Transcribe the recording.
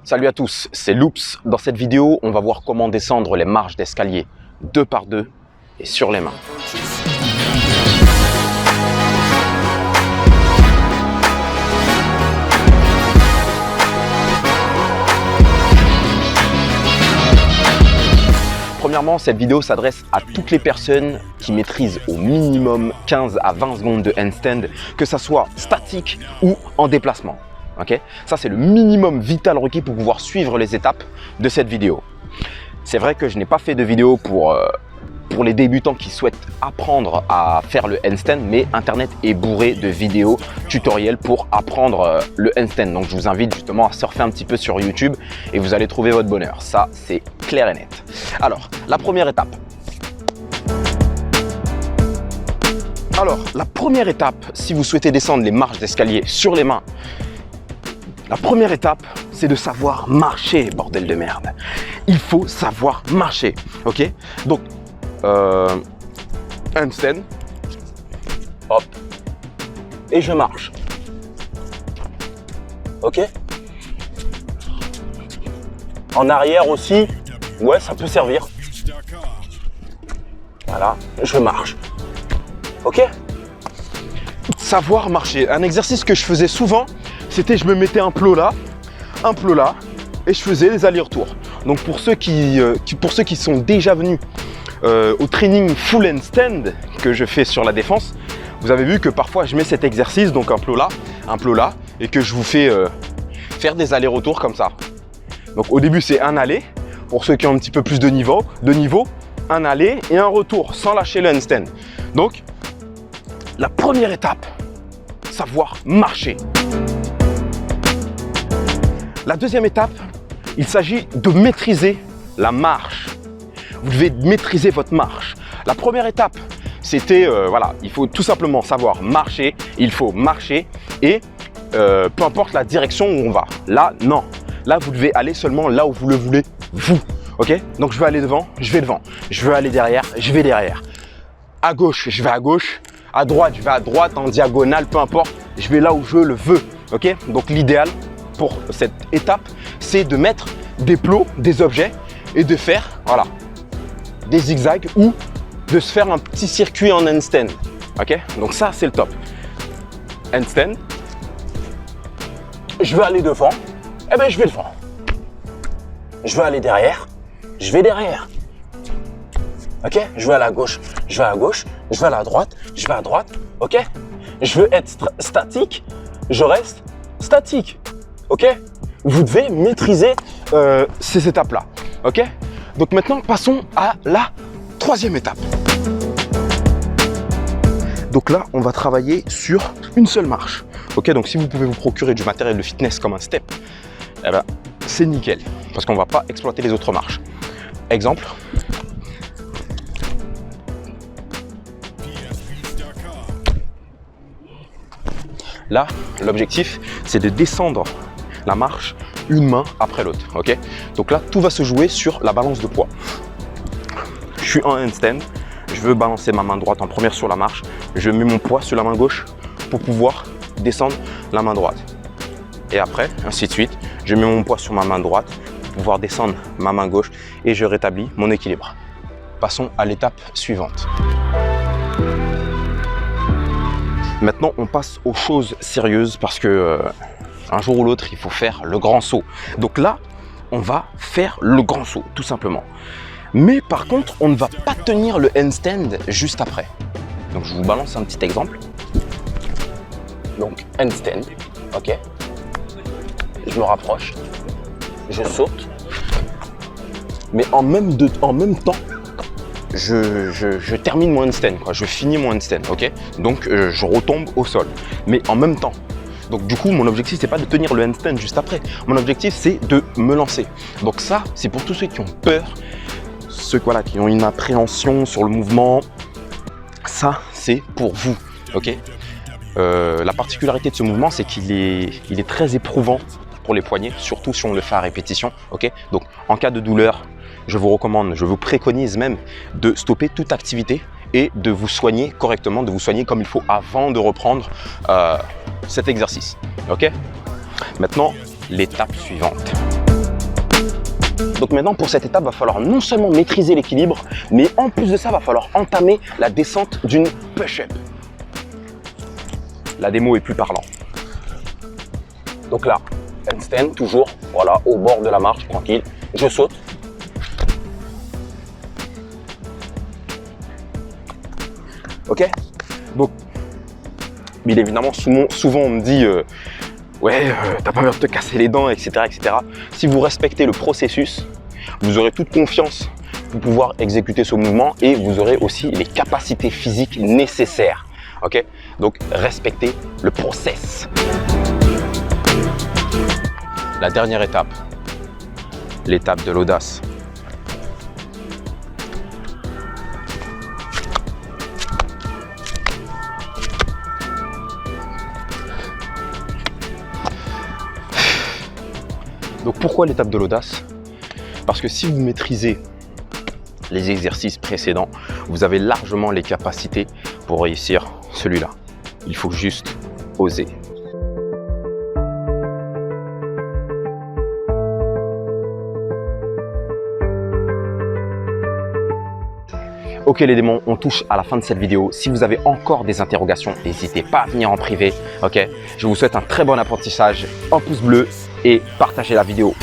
Salut à tous, c'est Loops. Dans cette vidéo, on va voir comment descendre les marches d'escalier 2 par 2 et sur les mains. Premièrement, cette vidéo s'adresse à toutes les personnes qui maîtrisent au minimum 15 à 20 secondes de handstand, que ça soit statique ou en déplacement. Okay, ça, c'est le minimum vital requis pour pouvoir suivre les étapes de cette vidéo. C'est vrai que je n'ai pas fait de vidéo pour les débutants qui souhaitent apprendre à faire le handstand, mais Internet est bourré de vidéos tutoriels pour apprendre le handstand. Donc, je vous invite justement à surfer un petit peu sur YouTube et vous allez trouver votre bonheur. Ça, c'est clair et net. Alors, la première étape. Si vous souhaitez descendre les marches d'escalier sur les mains, la première étape, c'est de savoir marcher, bordel de merde. Il faut savoir marcher, ok? Donc, handstand, hop, et je marche, ok? En arrière aussi, ouais, ça peut servir. Voilà, je marche, ok? Savoir marcher, un exercice que je faisais souvent, c'était je me mettais un plot là, et je faisais les allers-retours. Donc pour ceux qui sont déjà venus au training full handstand que je fais sur la défense, vous avez vu que parfois je mets cet exercice, donc un plot là, et que je vous fais faire des allers-retours comme ça. Donc au début c'est un aller, pour ceux qui ont un petit peu plus de niveau, un aller et un retour sans lâcher le handstand. Donc la première étape, savoir marcher. La deuxième étape, il s'agit de maîtriser la marche. Vous devez maîtriser votre marche. La première étape, c'était, voilà, il faut tout simplement savoir marcher. Il faut marcher et peu importe la direction où on va. Là, non. Là, vous devez aller seulement là où vous le voulez, vous. Ok? Donc, je veux aller devant, je vais devant. Je veux aller derrière, je vais derrière. À gauche, je vais à gauche. À droite, je vais à droite, en diagonale, peu importe. Je vais là où je le veux. Ok? Donc, l'idéal pour cette étape, c'est de mettre des plots, des objets et de faire, voilà, des zigzags ou de se faire un petit circuit en handstand. Ok? Donc ça, c'est le top. Handstand. Je veux aller devant, eh ben je vais devant. Je veux aller derrière, je vais derrière. Ok? Je veux aller à gauche, je vais à gauche. Je veux aller à droite, je vais à droite. Ok? Je veux être statique, je reste statique. Ok? Vous devez maîtriser ces étapes-là. Ok? Donc maintenant, passons à la troisième étape. Donc là, on va travailler sur une seule marche. Ok? Donc si vous pouvez vous procurer du matériel de fitness comme un step, eh ben, c'est nickel. Parce qu'on ne va pas exploiter les autres marches. Exemple. Là, l'objectif, c'est de descendre la marche une main après l'autre. Ok? Donc là, tout va se jouer sur la balance de poids. Je suis en handstand, je veux balancer ma main droite en première sur la marche. Je mets mon poids sur la main gauche pour pouvoir descendre la main droite. Et après, ainsi de suite, je mets mon poids sur ma main droite pour pouvoir descendre ma main gauche et je rétablis mon équilibre. Passons à l'étape suivante. Maintenant, on passe aux choses sérieuses parce que un jour ou l'autre, il faut faire le grand saut. Donc là, on va faire le grand saut, tout simplement. Mais par contre, on ne va pas tenir le handstand juste après. Donc, je vous balance un petit exemple. Donc, handstand, ok. Je me rapproche, je saute. Mais en même temps, je termine mon handstand, quoi. Je finis mon handstand, ok. Donc, je retombe au sol. Mais en même temps. Donc du coup, mon objectif, c'est pas de tenir le handstand juste après. Mon objectif, c'est de me lancer. Donc ça, c'est pour tous ceux qui ont peur, ceux voilà, qui ont une appréhension sur le mouvement. Ça, c'est pour vous, ok? La particularité de ce mouvement, c'est qu'il est très éprouvant pour les poignets, surtout si on le fait à répétition, ok? Donc en cas de douleur, je vous recommande, je vous préconise même de stopper toute activité et de vous soigner correctement, de vous soigner comme il faut avant de reprendre cet exercice. Ok? Maintenant, l'étape suivante. Donc maintenant, pour cette étape, il va falloir non seulement maîtriser l'équilibre, mais en plus de ça, il va falloir entamer la descente d'une push-up. La démo est plus parlant. Donc là, handstand, toujours, voilà, au bord de la marche, tranquille. Je saute. Ok? Donc, bien évidemment, souvent on me dit ouais, t'as pas peur de te casser les dents, etc., etc. Si vous respectez le processus, vous aurez toute confiance pour pouvoir exécuter ce mouvement et vous aurez aussi les capacités physiques nécessaires. Ok? Donc, respectez le process. La dernière étape, l'étape de l'audace. Donc pourquoi l'étape de l'audace? Parce que si vous maîtrisez les exercices précédents, vous avez largement les capacités pour réussir celui-là. Il faut juste oser. Ok les démons, on touche à la fin de cette vidéo. Si vous avez encore des interrogations, n'hésitez pas à venir en privé. Ok, je vous souhaite un très bon apprentissage, un pouce bleu et partagez la vidéo.